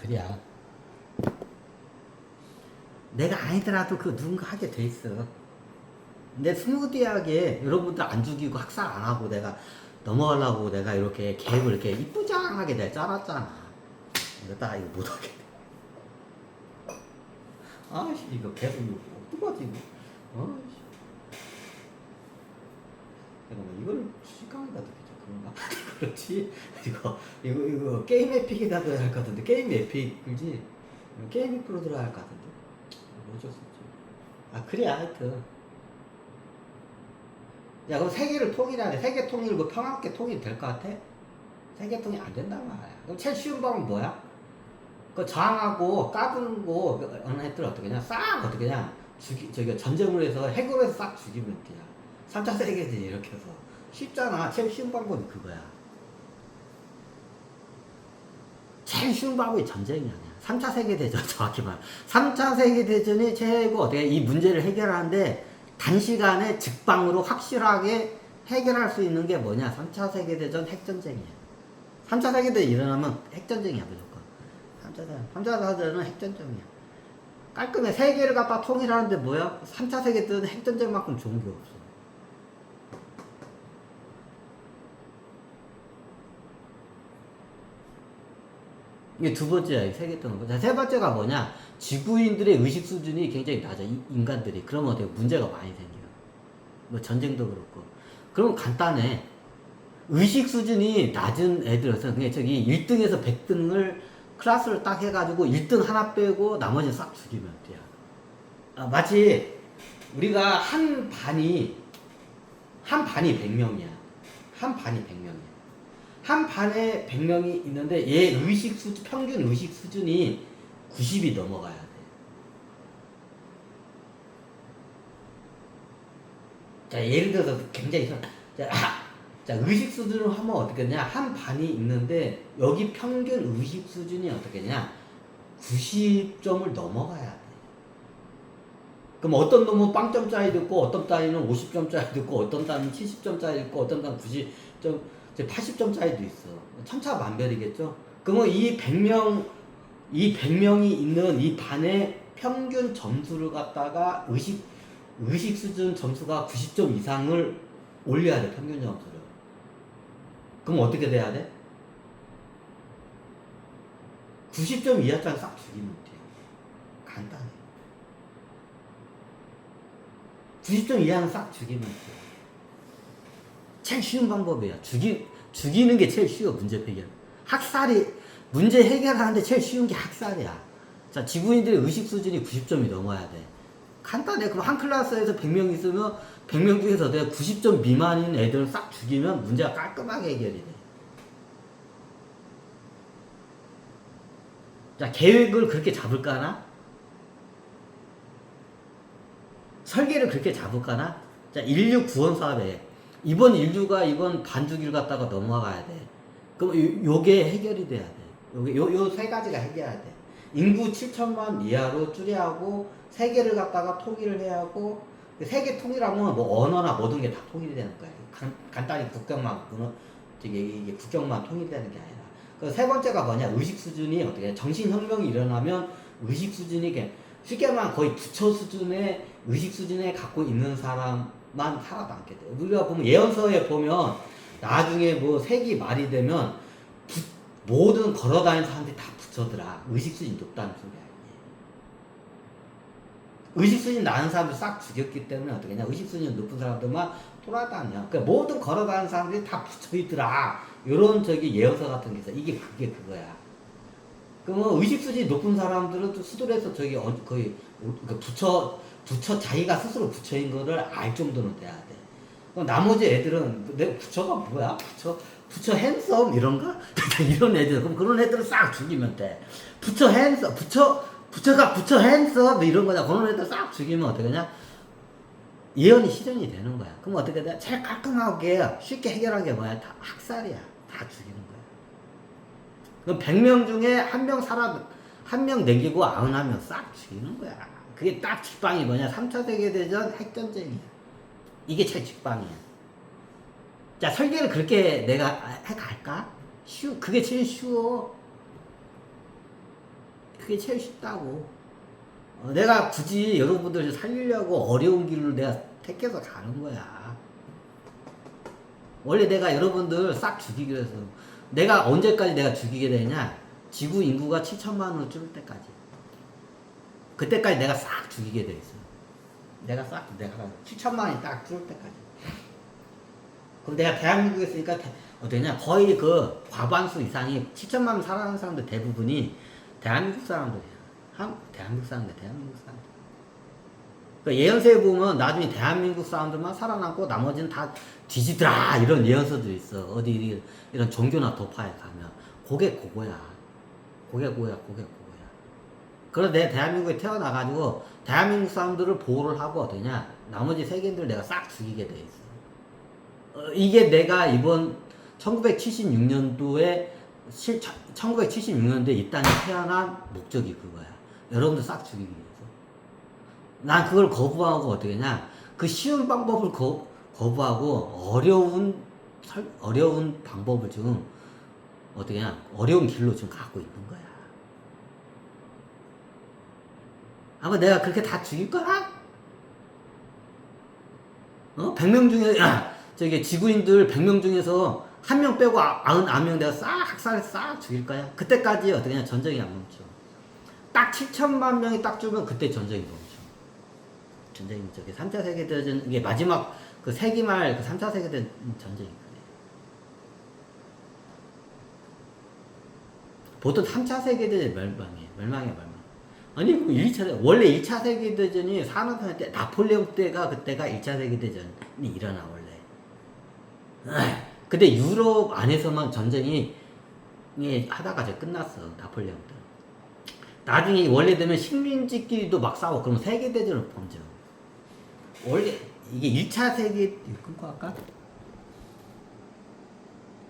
그래야 내가 아니더라도 그 누군가 하게 돼 있어. 근데 스무디하게 여러분들 안 죽이고 학살 안 하고 내가 넘어가려고 내가 이렇게 계획을 이렇게 이쁘장하게 내가 짜놨잖아. 근데 나 이거 못하게 돼. 아씨 이거 계속 이거 어떡하지 이거. 아씨 잠깐만 이걸 시간에다 넣자 그런가? 그렇지. 이거 게임 에픽에다 넣어야 할 것 같은데 게임 에픽이지. 게임 프로 들어야 할 것 같은데. 어쩔 수 없지. 아 그래 하여튼. 야 그럼 세계를 통일하래. 세계 통일 뭐 평화롭게 통일 될 것 같아? 세계 통일 안 된단 말이야. 그럼 제일 쉬운 방법은 뭐야? 그 저항하고 까불고 어느 애들 어떻게 그냥 싹 어떻게 그냥 저기 전쟁을 해서 핵으로 해서 싹 죽이면 돼요. 3차 세계대전 이렇게 해서 쉽잖아. 제일 쉬운 방법이 그거야. 제일 쉬운 방법이 전쟁이 아니야. 3차 세계대전 정확히 말하면 3차 세계대전이 최고 어떻게 이 문제를 해결하는데 단시간에 직방으로 확실하게 해결할 수 있는 게 뭐냐? 3차 세계대전 핵전쟁이야. 3차 세계대전 일어나면 핵전쟁이야 무조건. 3차 세계대전은 핵전쟁이야. 깔끔해. 세계를 갖다 통일하는데 뭐야? 3차 세계대전 핵전쟁만큼 좋은 게 없어. 이게 두 번째야, 세계 통일. 자, 세 번째가 뭐냐? 지구인들의 의식 수준이 굉장히 낮아, 인간들이. 그러면 어떻게 문제가 많이 생겨. 뭐 전쟁도 그렇고. 그러면 간단해. 의식 수준이 낮은 애들에서 그냥 저기 1등에서 100등을 클래스를 딱 해가지고 1등 하나 빼고 나머지는 싹 죽이면 돼요. 아, 마치 우리가 한 반이 100명이야. 한 반이 100명이야. 한 반에 100명이 있는데 얘 평균 의식 수준이 90이 넘어가야 돼. 자, 예를 들어서 굉장히 자, 의식 수준으로 하면 어떻겠냐? 한 반이 있는데 여기 평균 의식 수준이 어떻겠냐? 90점을 넘어가야 돼. 그럼 어떤 놈은 빵점짜리도 있고 어떤 따위는 50점짜리도 있고 어떤 따위는 70점짜리 있고 어떤 따위는 90점 80점짜리도 있어. 천차만별이겠죠. 그러면 이 100명이 있는 이 반의 평균 점수를 갖다가 의식 수준 점수가 90점 이상을 올려야 돼. 평균 점수를. 그럼 어떻게 돼야 돼? 90점 이하짜리 싹 죽이면 돼. 간단해. 90점 이하는 싹 죽이면 돼. 제일 쉬운 방법이야. 죽이는 게 제일 쉬워, 문제 해결. 문제 해결하는데 제일 쉬운 게 학살이야. 자, 지구인들의 의식 수준이 90점이 넘어야 돼. 간단해. 그럼 한 클래스에서 100명 있으면 100명 중에서 내가 90점 미만인 애들을 싹 죽이면 문제가 깔끔하게 해결이 돼. 자, 계획을 그렇게 잡을까나? 설계를 그렇게 잡을까나? 자, 인류 구원 사업에 이번 반주기를 갖다가 넘어가야 돼. 그럼 요게 해결이 돼야 돼. 요 세 가지가 해결해야 돼. 인구 7천만 이하로 줄여야 하고 세계를 갖다가 통일을 해야 하고 세계 통일하면 뭐 언어나 모든 게 다 통일이 되는 거야. 간단히 이게 국경만 통일되는 게 아니라. 그 세 번째가 뭐냐? 의식 수준이 어떻게 정신혁명이 일어나면 의식 수준이 쉽게 말하면 거의 부처 수준의 의식 수준에 갖고 있는 사람만 살아남게 돼요. 우리가 보면 예언서에 보면 나중에 뭐 세기 말이 되면 모든 걸어다니는 사람들이 다 부처더라. 의식 수준이 높다는 소리야. 의식 수준이 낮은 사람들 싹 죽였기 때문에 어떻게 하냐? 의식 수준이 높은 사람들만 돌아다녀. 그러니까 모든 걸어다니는 사람들이 다 부처이더라. 요런 예언서 같은 게 있어. 그게 그거야. 그러면 의식 수준이 높은 사람들은 또 수도에서 거의 부처 자기가 스스로 부처인 거를 알 정도는 돼야 돼. 그럼 나머지 애들은 내 부처가 뭐야? 부처 핸섬 이런가? 이런 애들. 그럼 그런 애들을 싹 죽이면 돼. 부처 핸섬, 부처가 부처 핸섬 이런 거냐? 그런 애들 싹 죽이면 어떻게 하냐? 예언이 실현이 되는 거야. 그럼 어떻게 돼? 제일 깔끔하게 쉽게 해결한 게 뭐야? 다 학살이야. 다 죽이는 거야. 그럼 100명 중에 한 명 남기고 99명 싹 죽이는 거야. 그게 딱 직방이 뭐냐? 3차 세계대전 핵전쟁이야. 이게 제일 직방이야. 자, 설계를 그렇게 내가 해갈까? 그게 제일 쉬워. 그게 제일 쉽다고. 내가 굳이 여러분들 살리려고 어려운 길을 내가 택해서 가는 거야. 원래 내가 여러분들 싹 죽이기로 해서. 내가 언제까지 내가 죽이게 되냐? 지구 인구가 7천만으로 줄을 때까지. 그때까지 내가 싹 죽이게 돼 있어. 내가 7천만이 딱 줄을 때까지. 그럼 내가 대한민국에 있으니까 어떠냐? 거의 그 과반수 이상이 7천만 살아가는 사람들 대부분이 대한민국 사람들이야. 대한민국 사람들. 그러니까 예언서에 보면 나중에 대한민국 사람들만 살아남고 나머지는 다 뒤지더라 이런 예언서들이 있어. 어디 이런 종교나 도파에 가면 그게 그거야. 그래서 내 대한민국에 태어나가지고 대한민국 사람들을 보호를 하고 어떠냐? 나머지 세계인들 내가 싹 죽이게 돼 있어. 이게 내가 이번 1976년도에 1976년도에 이 땅에 태어난 목적이 그거야. 여러분들 싹 죽이기 위해서. 난 그걸 거부하고 어떻게 하냐? 그 쉬운 방법을 거부하고 어려운 방법을 지금 어떻게 하냐? 어려운 길로 지금 가고 있는 거야. 아마 내가 그렇게 다 죽일 거야? 100명 중에 저기 지구인들 100명 중에서 한 명 빼고 99명 내가 싹 학살해서 싹 죽일 거야. 그때까지 어떻게 하냐? 전쟁이 안 멈춰. 딱 7천만 명이 딱 죽으면 그때 전쟁이 멈춰. 전쟁이 저기 3차 세계대전 이게 마지막 그 세기말 그 3차 세계대전 전쟁이 그래. 보통 3차 세계대전 멸망이야. 아니, 1차, 원래 1차 세계대전이 산업화할 때, 나폴레옹 때가, 그때가 1차 세계대전이 일어나, 원래. 근데 유럽 안에서만 전쟁이 하다가 이제 끝났어, 나폴레옹 때. 나중에 원래 되면 식민지끼리도 막 싸워. 그럼 세계대전을 번져. 원래, 이게 1차 세계, 이거 끊고 할까?